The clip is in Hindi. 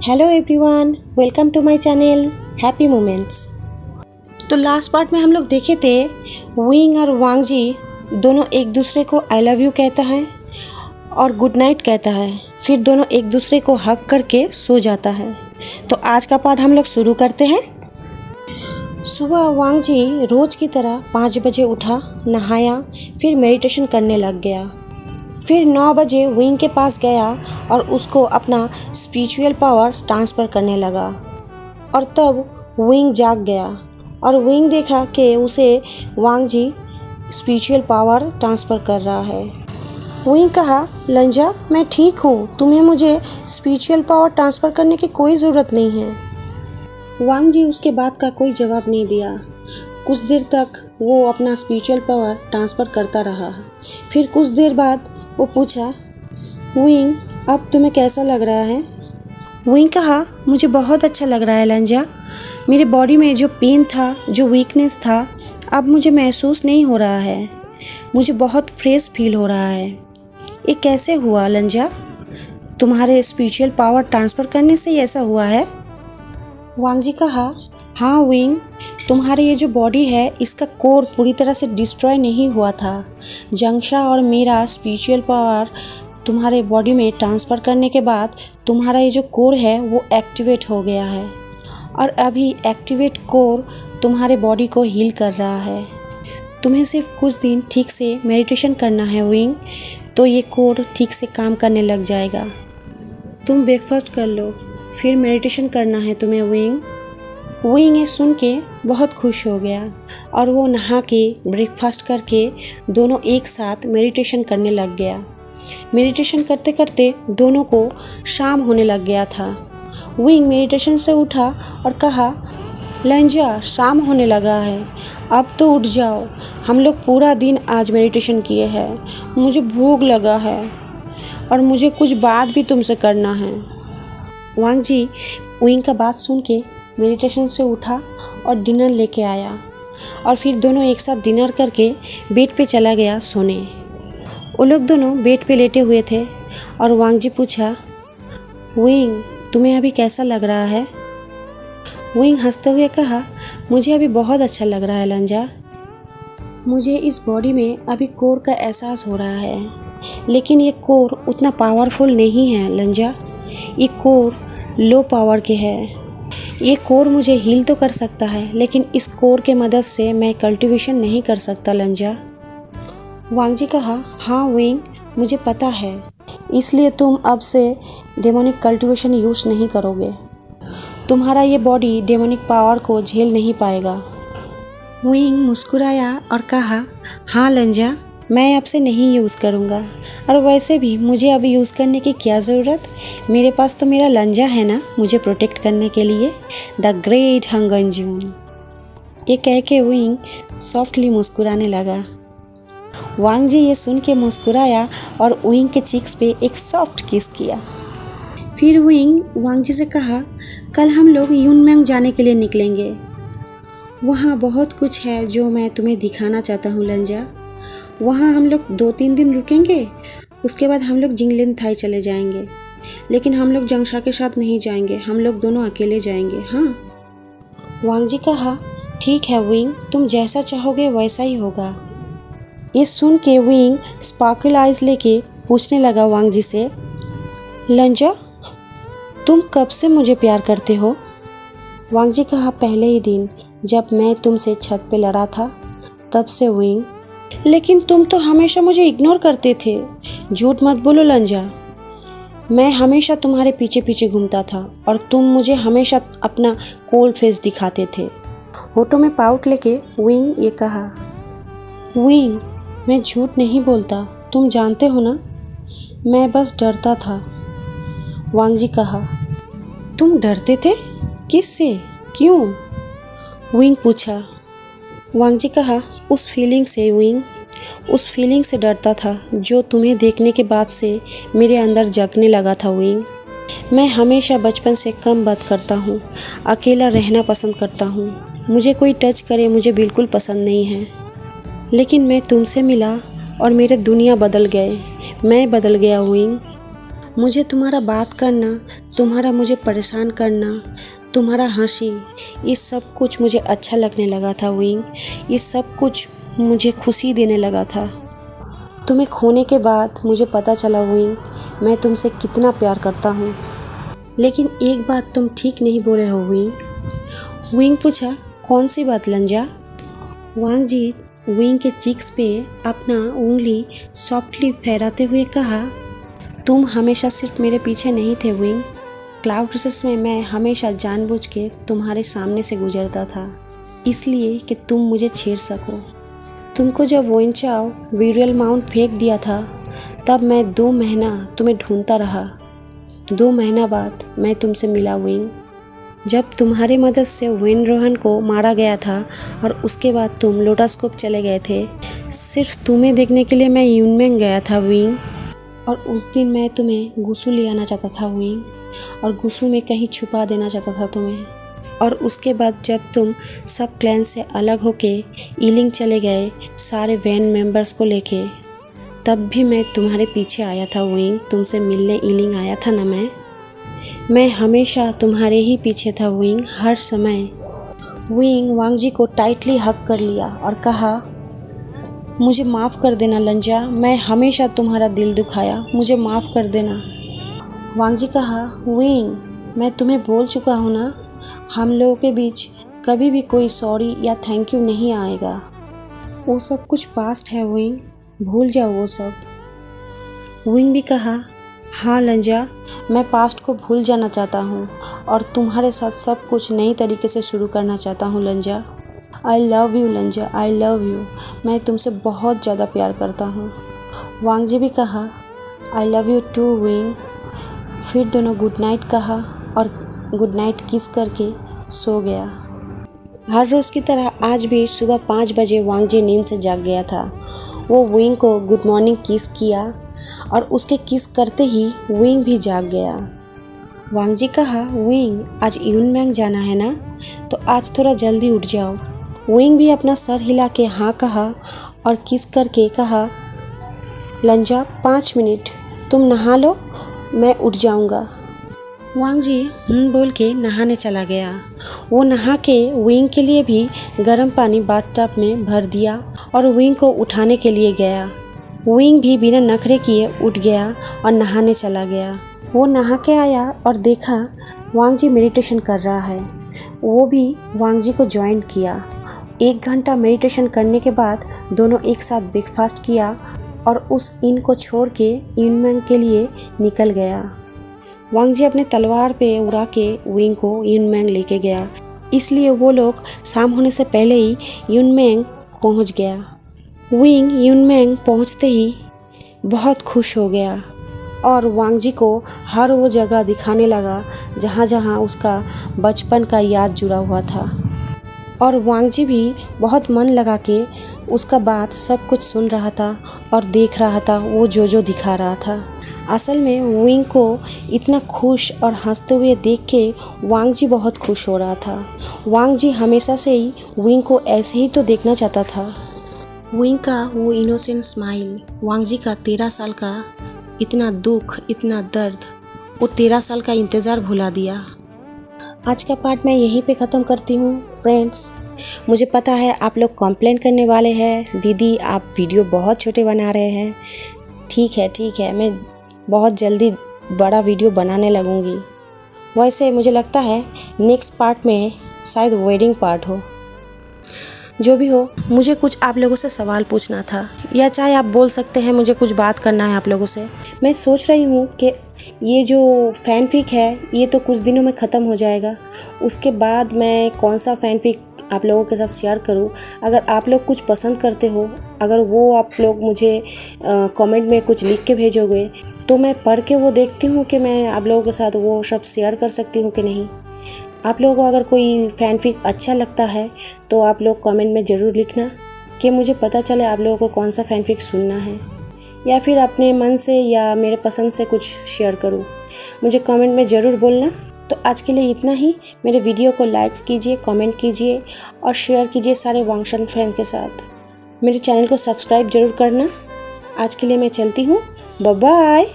Hello everyone, welcome to my channel happy moments. तो लास्ट पार्ट में हम लोग देखे थे विंग और वांग जी दोनों एक दूसरे को आई लव यू कहता है और गुड नाइट कहता है। फिर दोनों एक दूसरे को हग करके सो जाता है। तो आज का पार्ट हम लोग शुरू करते हैं। सुबह वांग जी रोज़ की तरह 5 बजे उठा, नहाया, फिर मेडिटेशन करने लग गया। फिर 9 बजे विंग के पास गया और उसको अपना स्पिरिचुअल पावर ट्रांसफ़र करने लगा। और तब विंग जाग गया और विंग देखा कि उसे वांग जी स्पिरिचुअल पावर ट्रांसफ़र कर रहा है। विंग कहा, लंजा मैं ठीक हूँ, तुम्हें मुझे स्पिरिचुअल पावर ट्रांसफ़र करने की कोई ज़रूरत नहीं है। वांग जी उसके बात का कोई जवाब नहीं दिया। कुछ देर तक वो अपना स्पिरिचुअल पावर ट्रांसफ़र करता रहा। फिर कुछ देर बाद वो पूछा, विंग अब तुम्हें कैसा लग रहा है? विंग कहा, मुझे बहुत अच्छा लग रहा है लंजा। मेरे बॉडी में जो पेन था, जो वीकनेस था, अब मुझे महसूस नहीं हो रहा है। मुझे बहुत फ्रेश फील हो रहा है। ये कैसे हुआ लंजा? तुम्हारे स्पिरिचुअल पावर ट्रांसफ़र करने से ही ऐसा हुआ है? वांग जी कहा, हाँ विंग, तुम्हारी ये जो बॉडी है इसका कोर पूरी तरह से डिस्ट्रॉय नहीं हुआ था। जंक्षा और मेरा स्पिरिचुअल पावर तुम्हारे बॉडी में ट्रांसफ़र करने के बाद तुम्हारा ये जो कोर है वो एक्टिवेट हो गया है और अभी एक्टिवेट कोर तुम्हारे बॉडी को हील कर रहा है। तुम्हें सिर्फ कुछ दिन ठीक से मेडिटेशन करना है विंग, तो ये कोर ठीक से काम करने लग जाएगा। तुम ब्रेकफास्ट कर लो, फिर मेडिटेशन करना है तुम्हें विंग। विंग ये सुन के बहुत खुश हो गया और वो नहा के ब्रेकफास्ट करके दोनों एक साथ मेडिटेशन करने लग गया। मेडिटेशन करते करते दोनों को शाम होने लग गया था। विंग मेडिटेशन से उठा और कहा, लंजा शाम होने लगा है, अब तो उठ जाओ। हम लोग पूरा दिन आज मेडिटेशन किए हैं, मुझे भूख लगा है और मुझे कुछ बात भी तुमसे करना है। वांग जी विंग का बात सुन के मेडिटेशन से उठा और डिनर लेके आया और फिर दोनों एक साथ डिनर करके बेड पे चला गया सोने। वो लोग दोनों बेड पे लेटे हुए थे और वांग जी पूछा, विंग तुम्हें अभी कैसा लग रहा है? विंग हंसते हुए कहा, मुझे अभी बहुत अच्छा लग रहा है लंजा। मुझे इस बॉडी में अभी कोर का एहसास हो रहा है, लेकिन ये कोर उतना पावरफुल नहीं है लंजा। ये कोर लो पावर के है। ये कोर मुझे हील तो कर सकता है, लेकिन इस कोर के मदद से मैं कल्टीवेशन नहीं कर सकता लंजा। वांग जी कहा, हाँ विंग, मुझे पता है, इसलिए तुम अब से डेमोनिक कल्टीवेशन यूज़ नहीं करोगे। तुम्हारा ये बॉडी डेमोनिक पावर को झेल नहीं पाएगा। विंग मुस्कुराया और कहा, हाँ लंजा, मैं अब से नहीं यूज़ करूँगा, और वैसे भी मुझे अभी यूज़ करने की क्या ज़रूरत, मेरे पास तो मेरा लंजा है ना मुझे प्रोटेक्ट करने के लिए, द ग्रेट हंगंजून। ये कह के विंग सॉफ्टली मुस्कुराने लगा। वांग जी ये सुन के मुस्कुराया और विंग के चीक्स पे एक सॉफ्ट किस किया। फिर विंग वांग जी से कहा, कल हम लोग यूनमेंग जाने के लिए निकलेंगे। वहाँ बहुत कुछ है जो मैं तुम्हें दिखाना चाहता हूँ लंजा। वहाँ हम लोग 2-3 दिन रुकेंगे, उसके बाद हम लोग जिंगलिन थाई चले जाएंगे, लेकिन हम लोग जंक्षा के साथ नहीं जाएंगे, हम लोग दोनों अकेले जाएंगे। हाँ वांग जी कहा, ठीक है विंग, तुम जैसा चाहोगे वैसा ही होगा। ये सुन के विंग स्पार्कल आइज लेके पूछने लगा वांग जी से, लंजा तुम कब से मुझे प्यार करते हो? वांग जी कहा, पहले ही दिन जब मैं तुमसे छत पे लड़ा था तब से विंग। लेकिन तुम तो हमेशा मुझे इग्नोर करते थे। झूठ मत बोलो लंजा, मैं हमेशा तुम्हारे पीछे पीछे घूमता था और तुम मुझे हमेशा अपना कोल्ड फेस दिखाते थे। होठों में पाउट लेके विंग ये कहा, विंग मैं झूठ नहीं बोलता, तुम जानते हो ना, मैं बस डरता था। वांग जी कहा, तुम डरते थे? किससे, क्यों? विंग पूछा। वांग जी कहा, उस फीलिंग से विंग, उस फीलिंग से डरता था जो तुम्हें देखने के बाद से मेरे अंदर जगने लगा था विंग। मैं हमेशा बचपन से कम बात करता हूँ, अकेला रहना पसंद करता हूँ, मुझे कोई टच करे मुझे बिल्कुल पसंद नहीं है। लेकिन मैं तुमसे मिला और मेरे दुनिया बदल गए, मैं बदल गया विंग। मुझे तुम्हारा बात करना, तुम्हारा मुझे परेशान करना, तुम्हारा हंसी, ये सब कुछ मुझे अच्छा लगने लगा था विंग। ये सब कुछ मुझे खुशी देने लगा था। तुम्हें खोने के बाद मुझे पता चला विंग, मैं तुमसे कितना प्यार करता हूँ। लेकिन एक बात तुम ठीक नहीं बोले हो विंग। विंग पूछा, कौन सी बात लंजा? वांग जी विंग के चीक्स पे अपना उंगली सॉफ्टली फहराते हुए कहा, तुम हमेशा सिर्फ मेरे पीछे नहीं थे विंग। क्लाउड रेसेस में मैं हमेशा जानबूझ के तुम्हारे सामने से गुजरता था, इसलिए कि तुम मुझे छेड़ सको। तुमको जब वोइन चाओ वीरियल माउंट फेंक दिया था, तब मैं 2 महीना तुम्हें ढूंढता रहा। 2 महीना बाद मैं तुमसे मिला विंग। जब तुम्हारे मदद से वेन रोहन को मारा गया था और उसके बाद तुम लोटस कोव चले गए थे, सिर्फ तुम्हें देखने के लिए मैं यूनमेंग गया था विंग। और उस दिन मैं तुम्हें गुसू ले आना चाहता था विंग, और गुसू में कहीं छुपा देना चाहता था तुम्हें। और उसके बाद जब तुम सब क्लैन से अलग होके ईलिंग चले गए सारे वैन मेंबर्स को लेके, तब भी मैं तुम्हारे पीछे आया था विंग। तुमसे मिलने ईलिंग आया था ना मैं हमेशा तुम्हारे ही पीछे था विंग, हर समय। विंग वांग जी को टाइटली हग कर लिया और कहा, मुझे माफ़ कर देना लंजा, मैं हमेशा तुम्हारा दिल दुखाया, मुझे माफ़ कर देना। वांग जी कहा, विंग मैं तुम्हें बोल चुका हूँ ना, हम लोगों के बीच कभी भी कोई सॉरी या थैंक यू नहीं आएगा। वो सब कुछ पास्ट है विंग, भूल जाओ वो सब। विंग भी कहा, हाँ लंजा, मैं पास्ट को भूल जाना चाहता हूँ और तुम्हारे साथ सब कुछ नई तरीके से शुरू करना चाहता हूँ लंजा। आई लव यू लंजा, आई लव यू। मैं तुमसे बहुत ज़्यादा प्यार करता हूँ। वांग जी भी कहा, I love you too Wing. फिर दोनों गुड नाइट कहा और गुड नाइट किस करके सो गया। हर रोज़ की तरह आज भी सुबह 5 बजे वांग जी नींद से जाग गया था। वो विंग को गुड मॉर्निंग किस किया और उसके किस करते ही विंग भी जाग गया। वांग जी कहा, विंग आज यूनमेंग जाना है ना, तो आज थोड़ा जल्दी उठ जाओ। विंग भी अपना सर हिला के हाँ कहा और किस करके कहा, लंजा 5 मिनट तुम नहा लो, मैं उठ जाऊंगा। वांग जी बोल के नहाने चला गया। वो नहा के विंग के लिए भी गर्म पानी बाथटब में भर दिया और विंग को उठाने के लिए गया। विंग भी बिना नखरे किए उठ गया और नहाने चला गया। वो नहा के आया और देखा वांग जी मेडिटेशन कर रहा है। वो भी वांग जी को ज्वाइन किया। 1 घंटा मेडिटेशन करने के बाद दोनों एक साथ ब्रेकफास्ट किया और उस इन को छोड़ के यूनमेंग के लिए निकल गया। वांग जी अपने तलवार पे उड़ा के विंग को यूनमेंग लेके गया, इसलिए वो लोग शाम होने से पहले ही यूनमेंग पहुंच गया। विंग यूनमेंग पहुंचते ही बहुत खुश हो गया और वांग जी को हर वो जगह दिखाने लगा जहाँ जहाँ उसका बचपन का याद जुड़ा हुआ था। और वांग जी भी बहुत मन लगा के उसका बात सब कुछ सुन रहा था और देख रहा था वो जो दिखा रहा था। असल में विंग को इतना खुश और हंसते हुए देख के वांग जी बहुत खुश हो रहा था। वांग जी हमेशा से ही विंग को ऐसे ही तो देखना चाहता था। विंग का वो इनोसेंट स्माइल, वांग जी का 13 साल का इतना दुख, इतना दर्द, वो 13 साल का इंतज़ार भुला दिया। आज का पार्ट मैं यहीं पे ख़त्म करती हूँ फ्रेंड्स। मुझे पता है आप लोग कंप्लेंट करने वाले हैं, दीदी आप वीडियो बहुत छोटे बना रहे हैं। ठीक है, मैं बहुत जल्दी बड़ा वीडियो बनाने लगूँगी। वैसे मुझे लगता है नेक्स्ट पार्ट में शायद वेडिंग पार्ट हो। जो भी हो, मुझे कुछ आप लोगों से सवाल पूछना था, या चाहे आप बोल सकते हैं मुझे कुछ बात करना है आप लोगों से। मैं सोच रही हूँ कि ये जो फैनफिक है ये तो कुछ दिनों में ख़त्म हो जाएगा। उसके बाद मैं कौन सा फैनफिक आप लोगों के साथ शेयर करूँ। अगर आप लोग कुछ पसंद करते हो, अगर वो आप लोग मुझे कमेंट में कुछ लिख के भेजोगे तो मैं पढ़ के वो देखती हूँ कि मैं आप लोगों के साथ वो सब शेयर कर सकती हूँ कि नहीं। आप लोगों को अगर कोई फैनफिक अच्छा लगता है तो आप लोग कमेंट में ज़रूर लिखना कि मुझे पता चले आप लोगों को कौन सा फैनफिक सुनना है, या फिर अपने मन से या मेरे पसंद से कुछ शेयर करूँ। मुझे कमेंट में ज़रूर बोलना। तो आज के लिए इतना ही। मेरे वीडियो को लाइक्स कीजिए, कमेंट कीजिए और शेयर कीजिए सारे वांगशन फ्रेंड के साथ। मेरे चैनल को सब्सक्राइब ज़रूर करना। आज के लिए मैं चलती हूँ, बाय बाय।